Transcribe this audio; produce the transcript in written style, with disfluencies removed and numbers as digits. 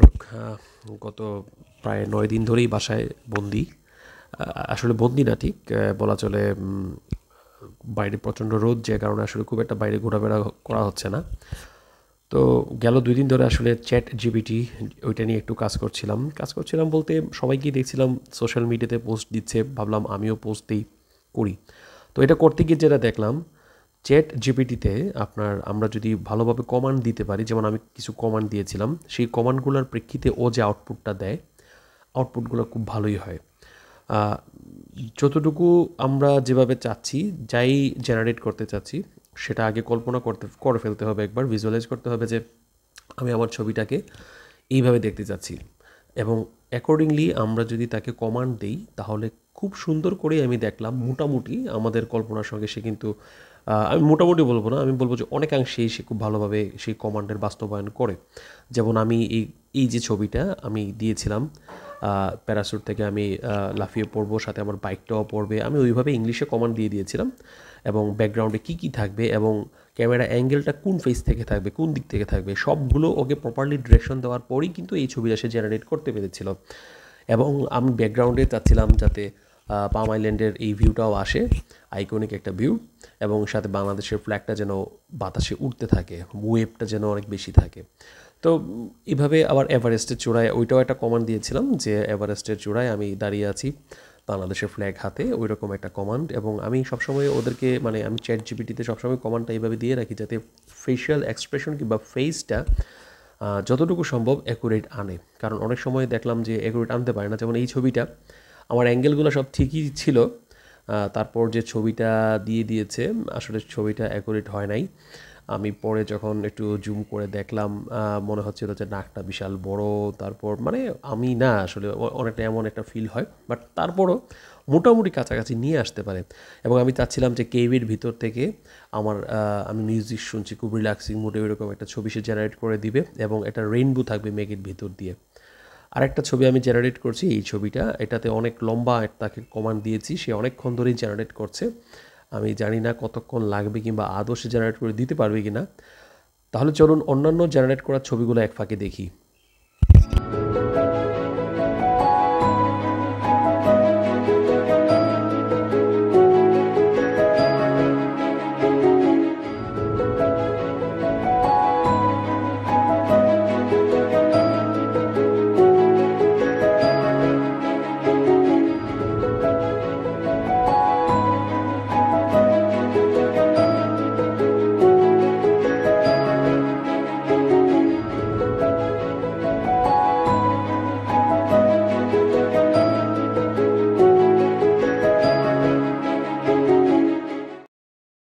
আহ, গত প্রায় 9 দিন ধরেই বাসায় বন্দি। আসলে বন্দি না ঠিক, বলা চলে। বাইরে প্রচণ্ড রোদ, যে কারণে আসলে খুব একটা বাইরে ঘোরাফেরা করা হচ্ছে না। তো গেল 2 দিন ধরে আসলে চ্যাট জিপিটি ওইটা নিয়ে একটু কাজ করছিলাম বলতে সবাইকেই দেখছিলাম সোশ্যাল মিডিয়াতে পোস্ট দিচ্ছে, ভাবলাম আমিও পোস্ট দিই, করি। তো এটা করতে গিয়ে যেটা দেখলাম, চ্যাট জিপিটিতে আমরা যদি ভালোভাবে কমান্ড দিতে পারি, যেমন আমি কিছু কমান্ড দিয়েছিলাম, সেই কমান্ডগুলোর প্রেক্ষিতে ও যে আউটপুটটা দেয়, আউটপুটগুলো খুব ভালোই হয়। আহ, যতটুকু আমরা যেভাবে চাচ্ছি, যাই জেনারেট করতে চাচ্ছি, সেটা আগে কল্পনা করে ফেলতে হবে, একবার ভিজুয়ালাইজ করতে হবে যে আমি আমার ছবিটাকে এইভাবে দেখতে চাচ্ছি। এবং অ্যাকর্ডিংলি আমরা যদি তাকে কমান্ড দিই, তাহলে খুব সুন্দর করেই আমি দেখলাম মোটামুটি আমাদের কল্পনার সঙ্গে সে কিন্তু, আমি মোটামুটি বলবো না, আমি বলবো যে অনেকাংশেই সে খুব ভালোভাবে সেই কমান্ডের বাস্তবায়ন করে। যেমন আমি এই এই যে ছবিটা আমি দিয়েছিলাম, প্যারাসুট থেকে আমি লাফিয়ে পড়বো, সাথে আমার বাইকটাও পড়বে, আমি ওইভাবে ইংলিশে কমান্ড দিয়ে দিয়েছিলাম। এবং ব্যাকগ্রাউন্ডে কী কী থাকবে এবং ক্যামেরা অ্যাঙ্গেলটা কোন ফেস থেকে থাকবে, কোন দিক থেকে থাকবে, সবগুলো ওকে প্রপারলি ডিরেকশন দেওয়ার পরেই কিন্তু এই ছবিটা সে জেনারেট করতে পেরেছিল। এবং আমি ব্যাকগ্রাউন্ডে চাচ্ছিলাম যাতে পাম আইল্যান্ডের এই ভিউটাও আসে, আইকনিক একটা ভিউ, এবং সাথে বাংলাদেশের ফ্ল্যাগটা যেন বাতাসে উঠতে থাকে, ওয়েভটা যেন অনেক বেশি থাকে। তো এইভাবে আবার এভারেস্টের চূড়ায় ওইটাও একটা কমান্ড দিয়েছিলাম, যে এভারেস্টের চূড়ায় আমি দাঁড়িয়ে আছি বাংলাদেশের ফ্ল্যাগ হাতে, ওই রকম একটা কমান্ড। এবং আমি সবসময় ওদেরকে, মানে আমি চ্যাট জিপিটিতে সবসময় কমান্ডটা এইভাবে দিয়ে রাখি যাতে ফেশিয়াল এক্সপ্রেশন কিংবা ফেসটা যতটুকু সম্ভব অ্যাকুরেট আনে। কারণ অনেক সময় দেখলাম যে অ্যাকুরেট আনতে পারে না। যেমন এই ছবিটা আমার অ্যাঙ্গেলগুলো সব ঠিকই ছিল, তারপর যে ছবিটা দিয়ে দিয়েছে, আসলে ছবিটা অ্যাকুরেট হয় নাই। আমি পরে যখন একটু জুম করে দেখলাম, মনে হচ্ছিল যে নাকটা বিশাল বড়। তারপর মানে আমি না আসলে অনেকটা এমন একটা ফিল হয়, বাট তারপরও মোটামুটি কাছাকাছি নিয়ে আসতে পারে। এবং আমি চাচ্ছিলাম যে কেভির ভিতর থেকে আমি মিউজিক শুনছি, খুব রিল্যাক্সিং মুডে, ওইরকম একটা ছবি সে জেনারেট করে দিবে, এবং একটা রেইনবো থাকবে মেঘের ভিতর দিয়ে। আরেকটা ছবি আমি জেনারেট করছি, এই ছবিটা, এটাতে অনেক লম্বা তাকে কমান্ড দিয়েছি, সে অনেকক্ষণ ধরেই জেনারেট করছে। আমি জানি না কতক্ষণ লাগবে কিংবা আদৌ সে জেনারেট করে দিতে পারবে কি না। তাহলে চলুন অন্যান্য জেনারেট করা ছবিগুলো এক ফাঁকে দেখি।